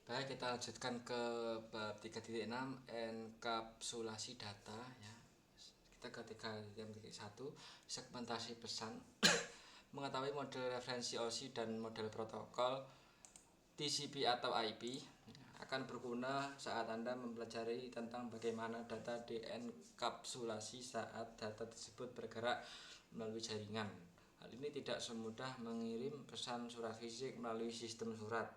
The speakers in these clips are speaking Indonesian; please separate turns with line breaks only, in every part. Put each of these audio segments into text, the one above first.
Baik, kita lanjutkan ke bab 3.6 enkapsulasi data ya. Kita ke 3.1 segmentasi pesan. Mengetahui model referensi OSI dan model protokol TCP atau IP akan berguna saat Anda mempelajari tentang bagaimana data dienkapsulasi saat data tersebut bergerak melalui jaringan. Hal ini tidak semudah mengirim pesan surat fisik melalui sistem surat.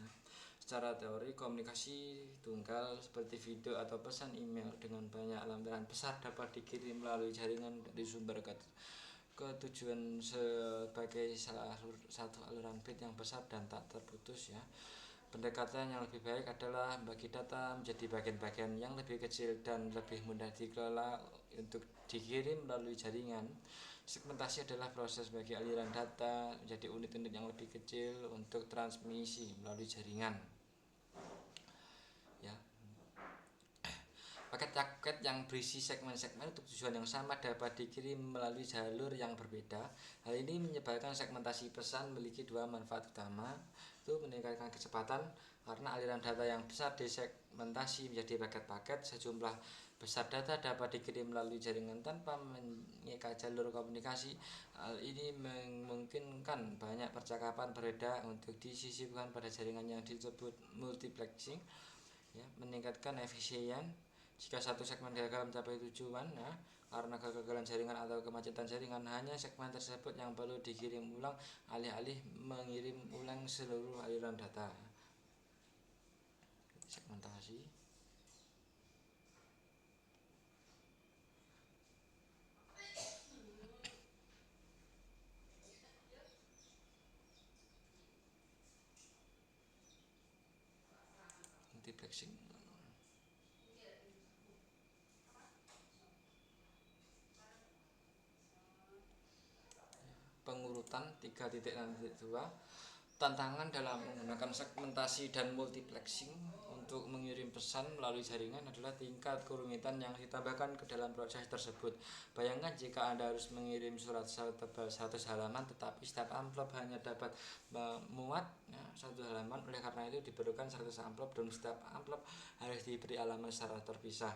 Ya. Secara teori, komunikasi tunggal seperti video atau pesan email dengan banyak lampiran besar dapat dikirim melalui jaringan dari sumber ke tujuan sebagai salah satu aliran bit yang besar dan tak terputus ya. Pendekatan yang lebih baik adalah bagi data menjadi bagian-bagian yang lebih kecil dan lebih mudah dikelola untuk dikirim melalui jaringan. Segmentasi adalah proses bagi aliran data menjadi unit-unit yang lebih kecil untuk transmisi melalui jaringan. Ya, paket-paket yang berisi segmen-segmen untuk tujuan yang sama dapat dikirim melalui jalur yang berbeda. Hal ini menyebabkan segmentasi pesan memiliki dua manfaat utama, itu meningkatkan kecepatan karena aliran data yang besar disegmentasi menjadi paket-paket. Sejumlah besar data dapat dikirim melalui jaringan tanpa mengikat jalur komunikasi. Hal ini memungkinkan banyak percakapan berbeda untuk disisipkan pada jaringan yang disebut multiplexing ya, meningkatkan efisien. Jika satu segmen gagal mencapai tujuan ya, karena kegagalan jaringan atau kemacetan jaringan, hanya segmen tersebut yang perlu dikirim ulang alih-alih mengirim ulang seluruh aliran data. Segmentasi. Multiplexing. Pengurutan 3.6.2. Tantangan dalam menggunakan segmentasi dan multiplexing untuk mengirim pesan melalui jaringan adalah tingkat kerumitan yang ditambahkan ke dalam proses tersebut. Bayangkan jika Anda harus mengirim surat setebal 100 halaman, tetapi setiap amplop hanya dapat memuat ya, 1 halaman. Oleh karena itu diperlukan 100 amplop dan setiap amplop harus diberi halaman secara terpisah.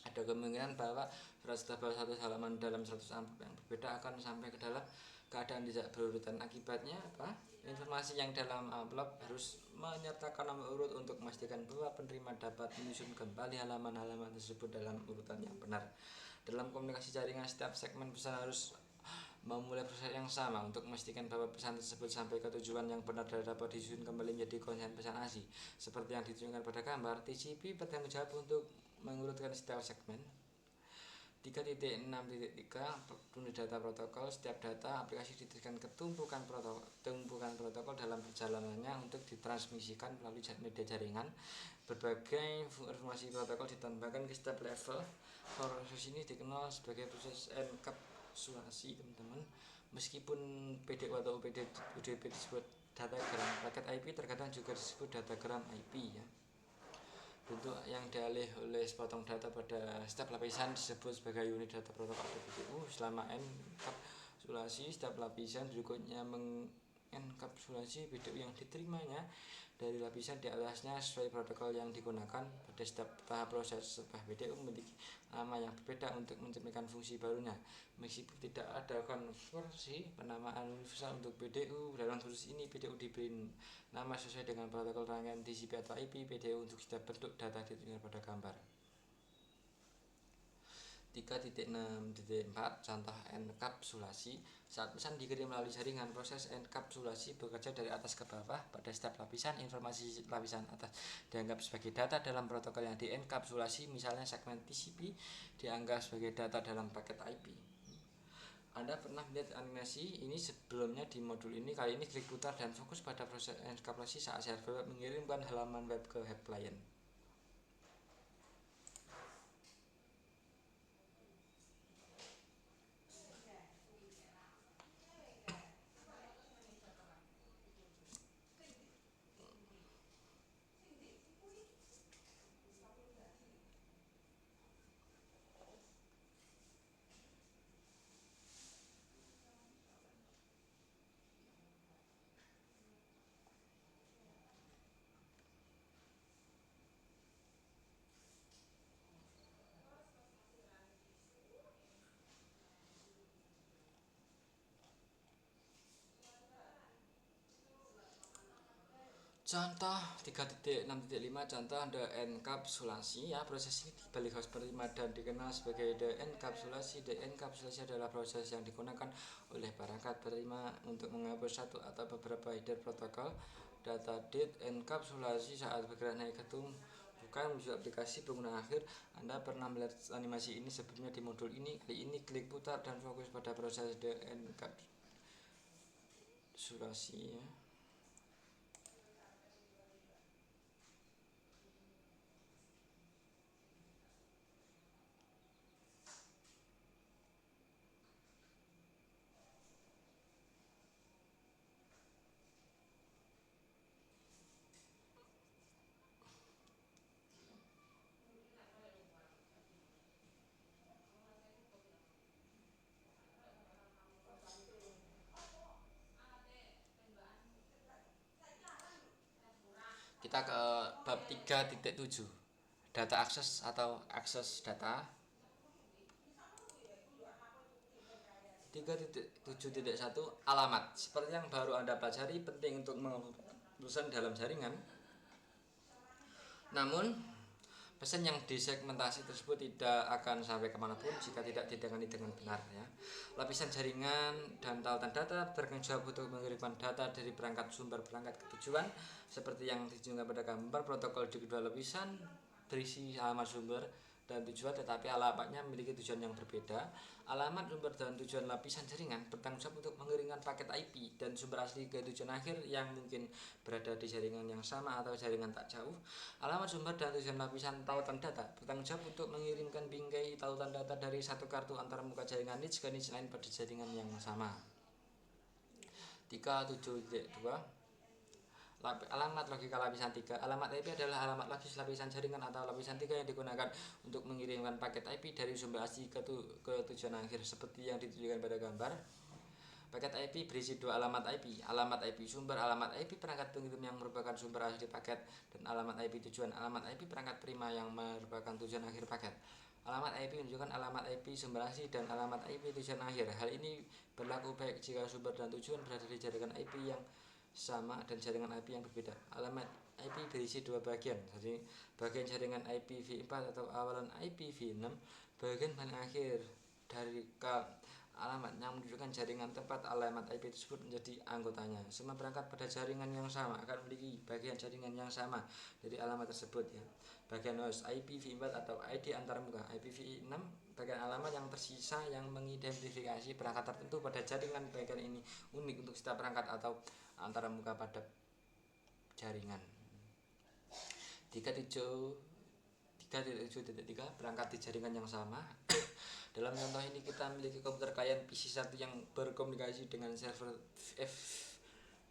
Ada kemungkinan bahwa surat setebal 100 halaman dalam 100 amplop yang berbeda akan sampai ke dalam keadaan tidak berurutan. Akibatnya apa? Informasi yang dalam amplop harus menyertakan nomor urut untuk memastikan bahwa penerima dapat menyusun kembali halaman-halaman tersebut dalam urutan yang benar. Dalam komunikasi jaringan, setiap segmen pesan harus memulai proses yang sama untuk memastikan bahwa pesan tersebut sampai ke tujuan yang benar dan dapat disusun kembali menjadi konten pesan ASI. Seperti yang ditunjukkan pada gambar, TCP bertanggung jawab untuk mengurutkan setiap segmen. 3.6.3 unit data protokol. Setiap data aplikasi diberikan ke tumpukan protokol dalam perjalanannya untuk ditransmisikan melalui media jaringan. Berbagai informasi protokol ditambahkan ke setiap level. Proses ini dikenal sebagai proses enkapsulasi, teman-teman. Meskipun PDU atau UDP disebut datagram paket IP, terkadang juga disebut datagram IP ya. Bentuk yang dialih oleh sepotong data pada setiap lapisan disebut sebagai unit data protokol PDU. Selama enkapsulasi, setiap lapisan berikutnya mengenkapsulasi PDU yang diterimanya dari lapisan di atasnya sesuai protokol yang digunakan. Pada setiap tahap proses, sebuah PDU memiliki nama yang berbeda untuk mencerminkan fungsi barunya. Meskipun tidak ada konversi penamaan universal untuk PDU, dalam khusus ini PDU diberi nama sesuai dengan protokol rangkaian TCP atau IP. PDU untuk setiap bentuk data ditunjukkan pada gambar. 3.6.4 Contoh enkapsulasi. Saat pesan dikirim melalui jaringan, proses enkapsulasi bekerja dari atas ke bawah. Pada setiap lapisan, informasi lapisan atas dianggap sebagai data dalam protokol yang dienkapsulasi. Misalnya segmen TCP dianggap sebagai data dalam paket IP. Anda pernah melihat animasi ini sebelumnya di modul ini. Kali ini klik putar dan fokus pada proses enkapsulasi saat server web mengirimkan halaman web ke web client. Contoh 3.6.5 contoh deenkapsulasi ya. Proses ini dibalik host penerima dan dikenal sebagai deenkapsulasi. Deenkapsulasi adalah proses yang digunakan oleh perangkat penerima untuk menghapus satu atau beberapa header protokol data. Deenkapsulasi saat bergerak naik ke bukan menuju aplikasi pengguna akhir. Anda pernah melihat animasi ini sebelumnya di modul ini. Kali ini klik putar dan fokus pada proses deenkapsulasi ya. Kita ke bab 3.7 data akses atau akses data. 3.7.1 alamat. Seperti yang baru Anda pelajari, penting untuk pesan dalam jaringan. Namun pesan yang disegmentasi tersebut tidak akan sampai kemanapun jika tidak ditangani dengan benar ya. Lapisan jaringan dan tautan data bertanggung jawab untuk mengirimkan data dari perangkat sumber perangkat ke tujuan. Seperti yang ditunjukkan pada gambar, protokol di kedua lapisan berisi alamat sumber dan tujuan, tetapi alamatnya memiliki tujuan yang berbeda. Alamat sumber dan tujuan lapisan jaringan bertanggung jawab untuk mengirimkan paket IP dan sumber asli ke tujuan akhir yang mungkin berada di jaringan yang sama atau jaringan tak jauh. Alamat sumber dan tujuan lapisan tautan data bertanggung jawab untuk mengirimkan bingkai tautan data dari satu kartu antar muka jaringan niche ke niche lain pada jaringan yang sama. 3.7.2 alamat logika lapisan 3. Alamat IP adalah alamat logis lapisan jaringan atau lapisan 3 yang digunakan untuk mengirimkan paket IP dari sumber asli ke tujuan akhir seperti yang ditunjukkan pada gambar. Paket IP berisi dua alamat IP. Alamat IP sumber, alamat IP perangkat pengirim yang merupakan sumber asli paket, dan alamat IP tujuan, alamat IP perangkat terima yang merupakan tujuan akhir paket. Alamat IP menunjukkan alamat IP sumber asli dan alamat IP tujuan akhir. Hal ini berlaku baik jika sumber dan tujuan berada di jaringan IP yang sama dan jaringan IP yang berbeda. Alamat IP berisi dua bagian, jadi bagian jaringan IPv4 atau awalan IPv6, bagian paling akhir dari alamat yang menunjukkan jaringan tempat alamat IP tersebut menjadi anggotanya. Semua perangkat pada jaringan yang sama akan memiliki bagian jaringan yang sama dari alamat tersebut ya. Bagian host IPv4 atau ID antarmuka. IPv6 bagian alamat yang tersisa yang mengidentifikasi perangkat tertentu pada jaringan. Bagian ini unik untuk setiap perangkat atau antarmuka pada jaringan. 3.7.3 perangkat di jaringan yang sama. Dalam contoh ini kita memiliki komputer klien PC1 yang berkomunikasi dengan server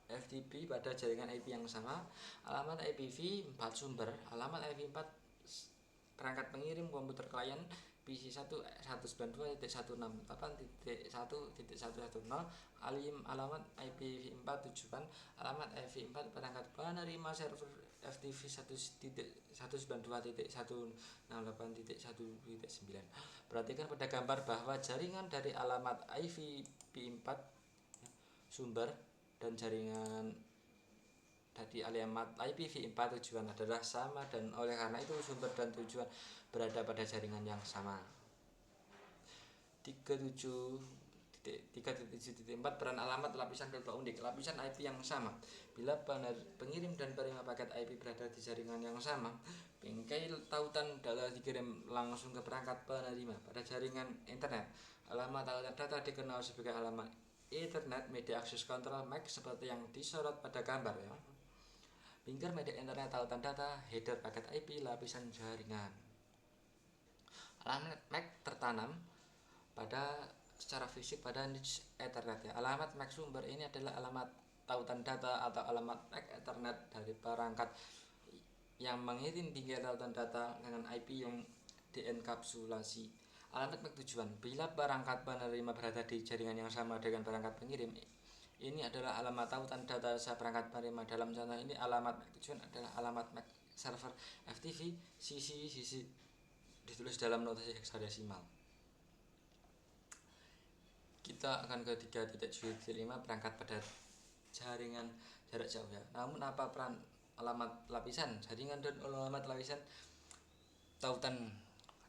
FTP pada jaringan IP yang sama. Alamat IPv4 sumber, alamat IP4 perangkat pengirim komputer klien PC1 192.168.1.110. Alamat IPv4 tujuan, alamat IPv4 perangkat penerima server FTP 192.168.1.9. Perhatikan pada gambar bahwa jaringan dari alamat IPv4 sumber dan jaringan dari alamat IPv4 tujuan adalah sama, dan oleh karena itu sumber dan tujuan berada pada jaringan yang sama. 3.7.4 peran alamat lapisan berubah unik. Lapisan IP yang sama. Bila pengirim dan penerima paket IP berada di jaringan yang sama, bingkai tautan data dikirim langsung ke perangkat penerima pada jaringan internet. Alamat tautan data dikenal sebagai alamat Ethernet Media Access Control MAC seperti yang disorot pada gambar ya. Bingkai media internet tautan data, header paket IP, lapisan jaringan. Alamat MAC tertanam pada secara fisik pada niche Ethernet ya. Alamat MAC sumber ini adalah alamat tautan data atau alamat MAC Ethernet dari perangkat yang mengirim bingkai tautan data dengan IP yang dienkapsulasi. Alamat MAC tujuan, bila perangkat penerima berada di jaringan yang sama dengan perangkat pengirim, ini adalah alamat tautan data perangkat penerima. Dalam contoh ini alamat MAC tujuan adalah alamat MAC server FTP CC ditulis dalam notasi heksadesimal. Kita akan ke 3.7.5 perangkat pada jaringan jarak jauh ya. Namun apa peran alamat lapisan jaringan dan alamat lapisan tautan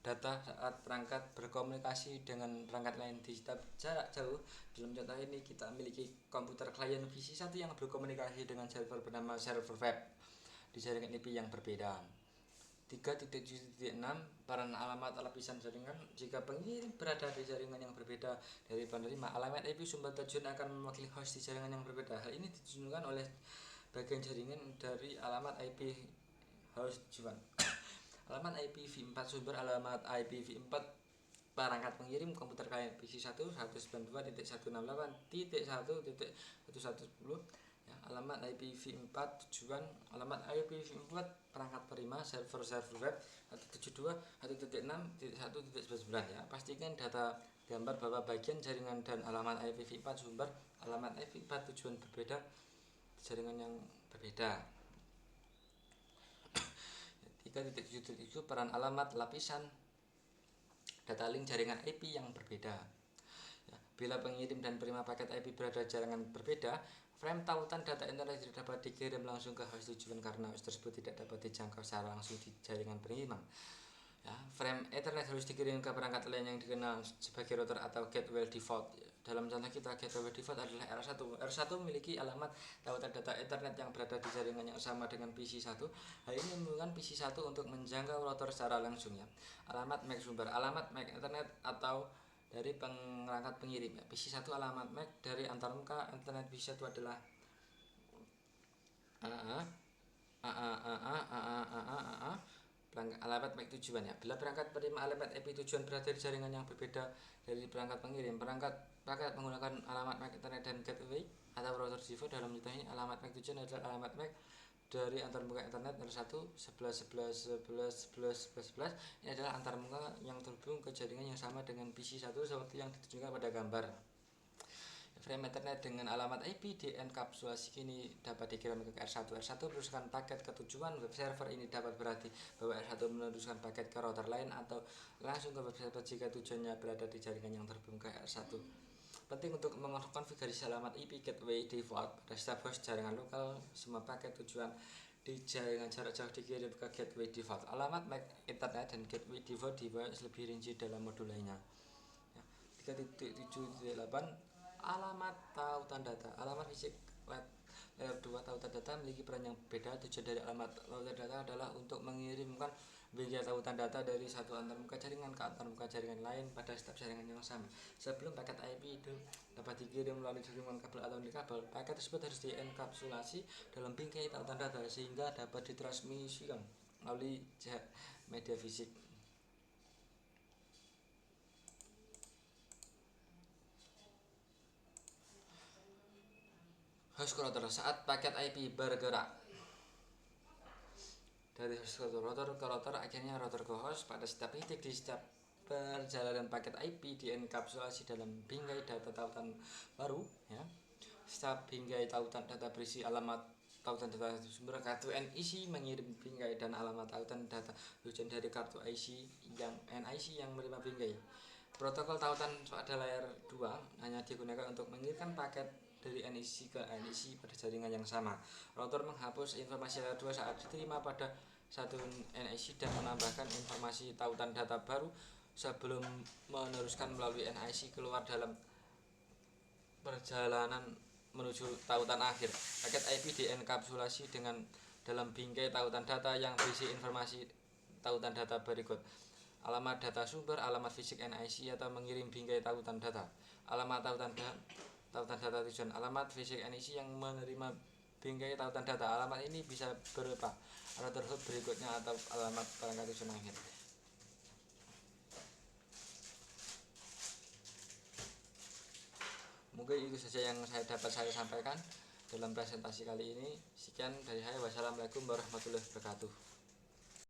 data saat perangkat berkomunikasi dengan perangkat lain di jarak jauh. Dalam contoh ini kita memiliki komputer klien VC1 yang berkomunikasi dengan server bernama server web di jaringan IP yang berbeda. 3.7.6 peran alamat lapisan jaringan. Jika pengirim berada di jaringan yang berbeda dari penerima, alamat IP sumber tujuan akan mewakili host di jaringan yang berbeda. Hal ini ditunjukkan oleh bagian jaringan dari alamat IP host tujuan. Alamat IPv4 sumber alamat IPv4 perangkat pengirim komputer klien PC1 192.168.1.110 ya, alamat IPv4 tujuan alamat IPv4 perangkat terima server web 172.1.6.1.11 ya. Pastikan data gambar bahwa bagian jaringan dan alamat IPv4 sumber alamat IPv4 tujuan berbeda jaringan yang berbeda. 3.7.7 peran alamat lapisan data link jaringan IP yang berbeda ya, bila pengirim dan penerima paket IP berada di jaringan berbeda, frame tautan data internet tidak dapat dikirim langsung ke host tujuan karena host tersebut tidak dapat dijangkau secara langsung di jaringan pengiriman ya. Frame Ethernet harus dikirim ke perangkat lain yang dikenal sebagai router atau gateway default. Dalam contoh kita, gateway default adalah R1. R1 memiliki alamat tautan data Ethernet yang berada di jaringan yang sama dengan PC1. Hal ini memungkinkan PC1 untuk menjangkau router secara langsung ya. Alamat MAC sumber, alamat MAC Ethernet atau dari perangkat pengirim ya. PC1 alamat MAC dari antarmuka Ethernet PC1 adalah alamat MAC tujuan ya. Bila perangkat penerima alamat IP tujuan berada di jaringan yang berbeda dari perangkat pengirim, perangkat paket menggunakan alamat MAC Ethernet dan gateway atau router default. Dalam contoh ini alamat MAC tujuan adalah alamat MAC dari antarmuka Ethernet 01 11 11 11 11 11 11. Ini adalah antarmuka yang terhubung ke jaringan yang sama dengan PC1 seperti yang ditunjukkan pada gambar. Frame Ethernet dengan alamat IP dienkapsulasi kini dapat dikirim ke R1. R1 meneruskan paket ke tujuan web server. Ini dapat berarti bahwa R1 meneruskan paket ke router lain atau langsung ke web server jika tujuannya berada di jaringan yang terhubung ke R1. Penting untuk mengkonfigurasi alamat IP gateway default pada setiap host jaringan lokal. Semua paket tujuan di jaringan jarak jauh dikirim ke gateway default. Alamat MAC Ethernet dan gateway default dibahas lebih rinci dalam modul lainnya. 3.7.8 alamat tautan data. Alamat fisik layer 2 tautan data memiliki peran yang berbeda. Tujuan dari alamat tautan data adalah untuk mengirimkan bingkai tautan data dari satu antarmuka jaringan ke antarmuka jaringan lain pada setiap jaringan yang sama. Sebelum paket IP itu dapat dikirim melalui jaringan kabel atau kabel, paket tersebut harus dienkapsulasi dalam bingkai tautan data sehingga dapat ditransmisikan melalui media fisik. Host router saat paket IP bergerak dari host ke router akhirnya router ke host pada setiap titik di setiap perjalanan paket IP dienkapsulasi dalam bingkai data tautan baru ya. Setiap bingkai tautan data berisi alamat tautan data sumber kartu NIC mengirim bingkai dan alamat tautan data tujuan dari kartu NIC yang menerima bingkai. Protokol tautan pada layer 2 hanya digunakan untuk mengirimkan paket dari NIC ke NIC pada jaringan yang sama. Router menghapus informasi layer 2 saat diterima pada satu NIC dan menambahkan informasi tautan data baru sebelum meneruskan melalui NIC keluar dalam perjalanan menuju tautan akhir. Paket IP dienkapsulasi dengan dalam bingkai tautan data yang berisi informasi tautan data berikut: alamat data sumber, alamat fisik NIC atau mengirim bingkai tautan data, alamat tautan data tujuan, alamat fisik NIC yang menerima bingkai tautan data. Alamat ini bisa berupa router hub berikutnya atau alamat perangkat tujuan akhir. Mungkin itu saja yang dapat saya sampaikan dalam presentasi kali ini. Sekian dari saya. Wassalamualaikum warahmatullahi wabarakatuh.